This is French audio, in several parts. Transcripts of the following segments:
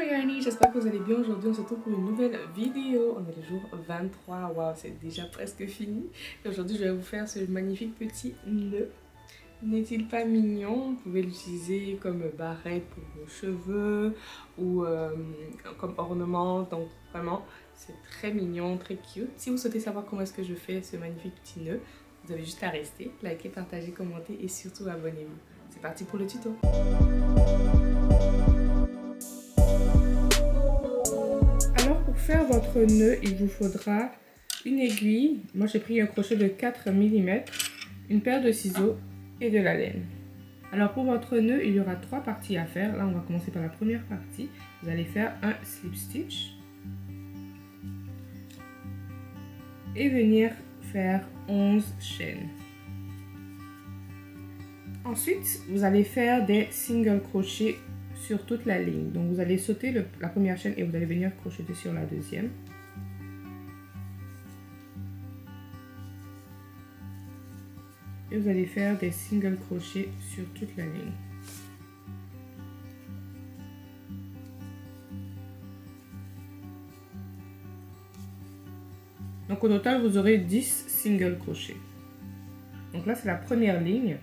my Yarny, j'espère que vous allez bien. Aujourd'hui on se retrouve pour une nouvelle vidéo. On est le jour 23, waouh, c'est déjà presque fini. Et aujourd'hui je vais vous faire ce magnifique petit nœud. N'est-il pas mignon? Vous pouvez l'utiliser comme barrette pour vos cheveux ou comme ornement. Donc vraiment c'est très mignon, très cute. Si vous souhaitez savoir comment est-ce que je fais ce magnifique petit nœud, vous avez juste à rester, liker, partager, commenter et surtout abonnez-vous. C'est parti pour le tuto. Alors pour faire votre nœud, il vous faudra une aiguille. Moi j'ai pris un crochet de 4 mm, une paire de ciseaux et de la laine. Alors pour votre nœud, il y aura 3 parties à faire. Là on va commencer par la première partie. Vous allez faire un slip stitch et venir faire 11 chaînes. Ensuite, vous allez faire des single crochets sur toute la ligne. Donc vous allez sauter la première chaîne et vous allez venir crocheter sur la deuxième. Et vous allez faire des single crochets sur toute la ligne. Donc au total, vous aurez 10 single crochets. Donc là, c'est la première ligne.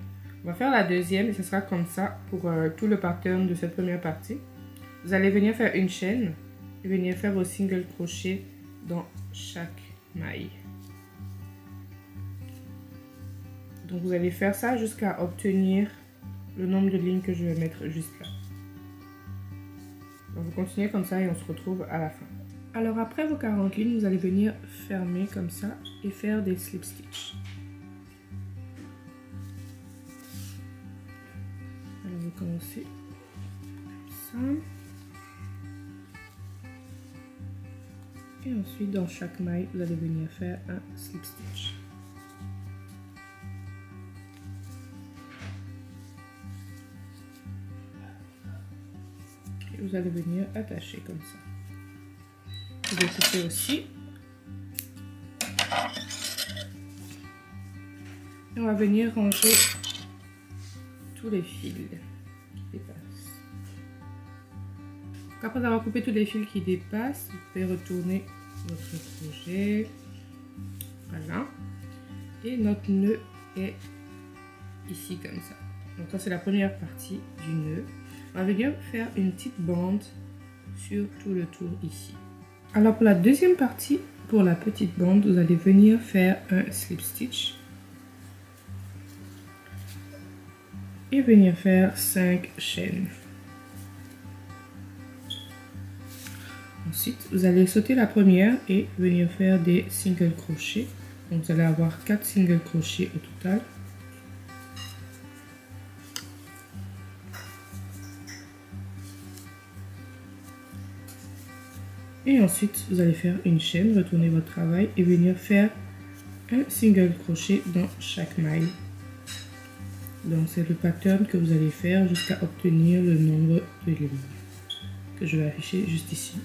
On va faire la deuxième et ce sera comme ça pour tout le pattern de cette première partie. Vous allez venir faire une chaîne et venir faire vos single crochets dans chaque maille. Donc vous allez faire ça jusqu'à obtenir le nombre de lignes que je vais mettre juste là. Donc vous continuez comme ça et on se retrouve à la fin. Alors après vos 40 lignes, vous allez venir fermer comme ça et faire des slip stitch. Alors vous commencez comme ça. Et ensuite dans chaque maille, vous allez venir faire un slip stitch. Et vous allez venir attacher comme ça. Vous allez couper aussi. Et on va venir ranger tous les fils qui dépassent. Donc après avoir coupé tous les fils qui dépassent, vous pouvez retourner votre crochet. Voilà. Et notre nœud est ici comme ça. Donc ça c'est la première partie du nœud. On va venir faire une petite bande sur tout le tour ici. Alors pour la deuxième partie, pour la petite bande, vous allez venir faire un slip stitch. Et venir faire 5 chaînes. Ensuite, vous allez sauter la première et venir faire des single crochets. Donc vous allez avoir 4 single crochets au total. Et ensuite, vous allez faire une chaîne, retourner votre travail et venir faire un single crochet dans chaque maille. Donc c'est le pattern que vous allez faire jusqu'à obtenir le nombre de lignes que je vais afficher juste ici.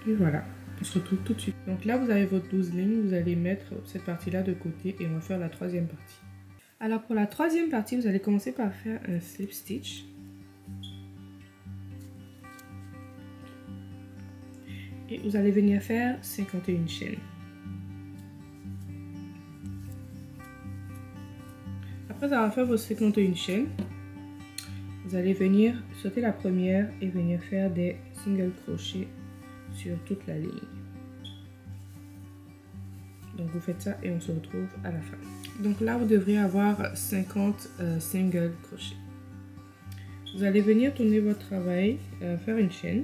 Et voilà, on se retrouve tout de suite. Donc là vous avez votre 12 lignes, vous allez mettre cette partie là de côté et on va faire la troisième partie. Alors pour la troisième partie, vous allez commencer par faire un slip stitch. Et vous allez venir faire 51 chaînes. Après avoir fait vos 51 chaînes, vous allez venir sauter la première et venir faire des single crochets sur toute la ligne. Donc vous faites ça et on se retrouve à la fin. Donc là vous devriez avoir 50 single crochets. Vous allez venir tourner votre travail, faire une chaîne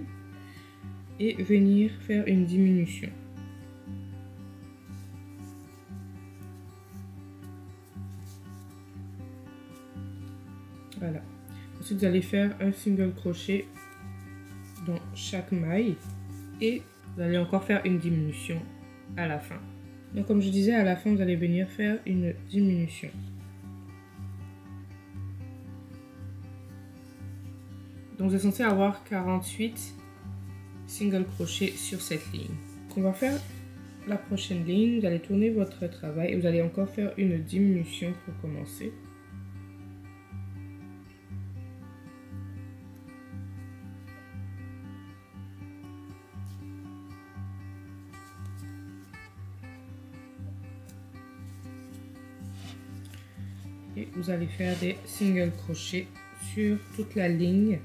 et venir faire une diminution. Voilà. Ensuite vous allez faire un single crochet dans chaque maille et vous allez encore faire une diminution à la fin. Donc comme je disais, à la fin vous allez venir faire une diminution. Donc vous êtes censé avoir 48 single crochet sur cette ligne. Donc on va faire la prochaine ligne, vous allez tourner votre travail et vous allez encore faire une diminution pour commencer. Et vous allez faire des single crochets sur toute la ligne,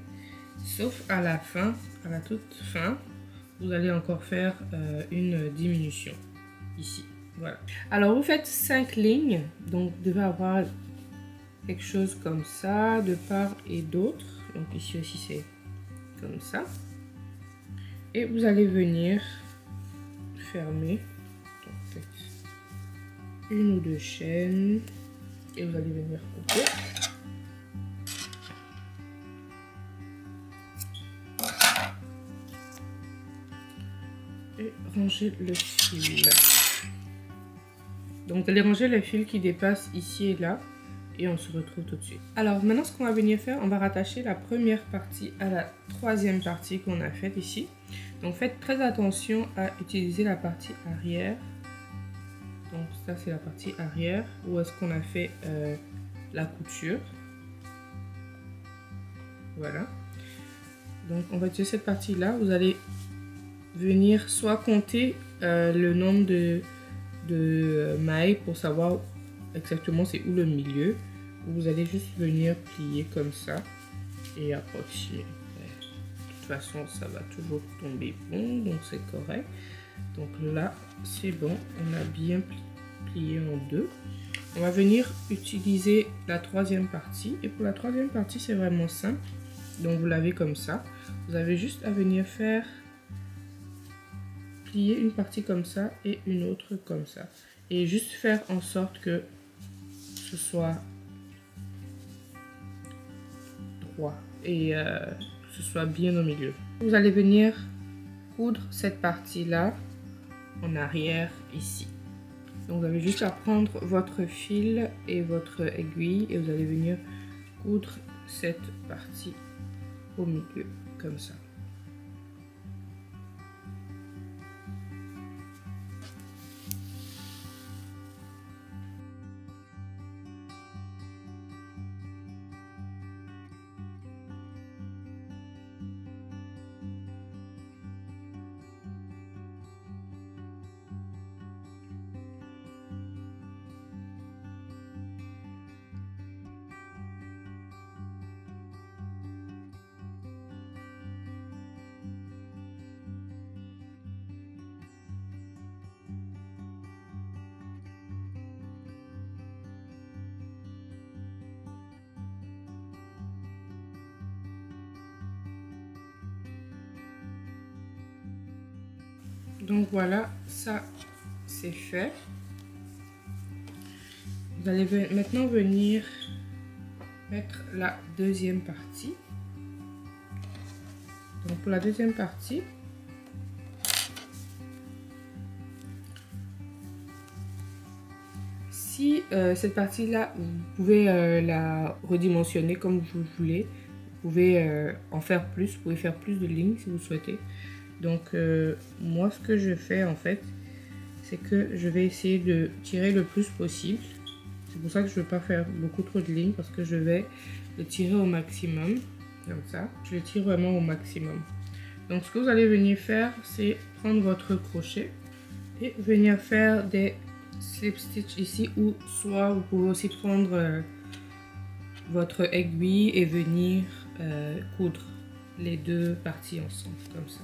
sauf à la fin, à la toute fin, vous allez encore faire une diminution ici. Voilà. Alors vous faites 5 lignes, donc vous devez avoir quelque chose comme ça de part et d'autre. Donc ici aussi c'est comme ça. Et vous allez venir fermer. Donc, faites une ou deux chaînes. Et vous allez venir couper. Et ranger le fil. Donc vous allez ranger le fil qui dépasse ici et là. Et on se retrouve tout de suite. Alors maintenant ce qu'on va venir faire, on va rattacher la première partie à la troisième partie qu'on a faite ici. Donc faites très attention à utiliser la partie arrière. Donc ça c'est la partie arrière où est-ce qu'on a fait la couture. Voilà. Donc on va utiliser cette partie là. Vous allez venir soit compter le nombre de mailles pour savoir exactement c'est où le milieu. Vous allez juste venir plier comme ça et approximer. De toute façon ça va toujours tomber bon, donc c'est correct. Donc là, c'est bon, on a bien plié en deux. On va venir utiliser la troisième partie. Et pour la troisième partie, c'est vraiment simple. Donc vous l'avez comme ça. Vous avez juste à venir faire plier une partie comme ça et une autre comme ça. Et juste faire en sorte que ce soit droit et que ce soit bien au milieu. Vous allez venir coudre cette partie-là en arrière ici. Donc vous avez juste à prendre votre fil et votre aiguille et vous allez venir coudre cette partie au milieu comme ça. Donc voilà, ça c'est fait. Vous allez maintenant venir mettre la deuxième partie. Donc pour la deuxième partie, si cette partie-là, vous pouvez la redimensionner comme vous voulez. Vous pouvez en faire plus, vous pouvez faire plus de lignes si vous souhaitez. Donc moi ce que je fais en fait, c'est que je vais essayer de tirer le plus possible. C'est pour ça que je ne veux pas faire beaucoup trop de lignes parce que je vais le tirer au maximum. Comme ça, je le tire vraiment au maximum. Donc ce que vous allez venir faire, c'est prendre votre crochet et venir faire des slip stitch ici, ou soit vous pouvez aussi prendre votre aiguille et venir coudre les deux parties ensemble comme ça.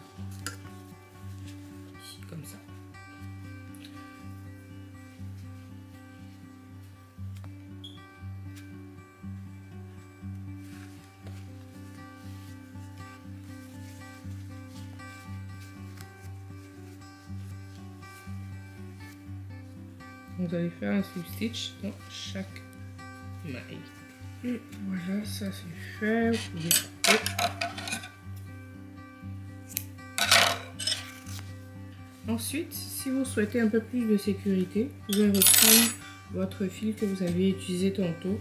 Ici, comme ça. Vous allez faire un slip stitch dans chaque maille. Et voilà, ça c'est fait. Vous pouvez couper. Ensuite, si vous souhaitez un peu plus de sécurité, vous pouvez reprendre votre fil que vous avez utilisé tantôt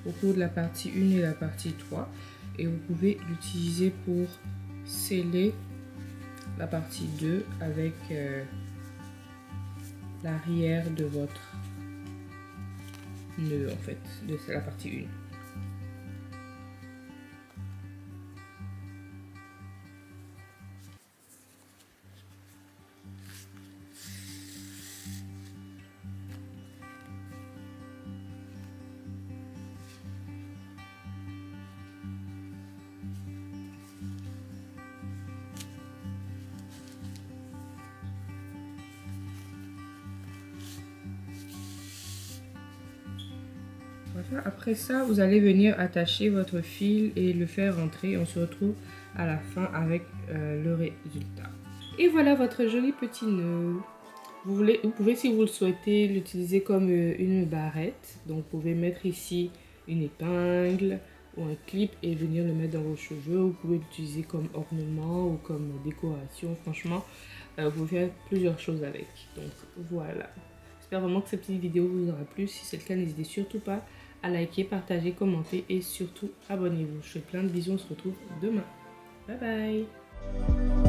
au cours de la partie 1 et la partie 3. Et vous pouvez l'utiliser pour sceller la partie 2 avec l'arrière de votre nœud en fait, de la partie 1. Voilà. Après ça, vous allez venir attacher votre fil et le faire rentrer. On se retrouve à la fin avec le résultat. Et voilà votre joli petit nœud. Vous pouvez, si vous le souhaitez, l'utiliser comme une barrette. Donc, vous pouvez mettre ici une épingle ou un clip et venir le mettre dans vos cheveux. Vous pouvez l'utiliser comme ornement ou comme décoration. Franchement, vous pouvez faire plusieurs choses avec. Donc, voilà. J'espère vraiment que cette petite vidéo vous aura plu. Si c'est le cas, n'hésitez surtout pas à liker, partager, commenter et surtout abonnez-vous. Je fais plein de bisous, on se retrouve demain. Bye bye.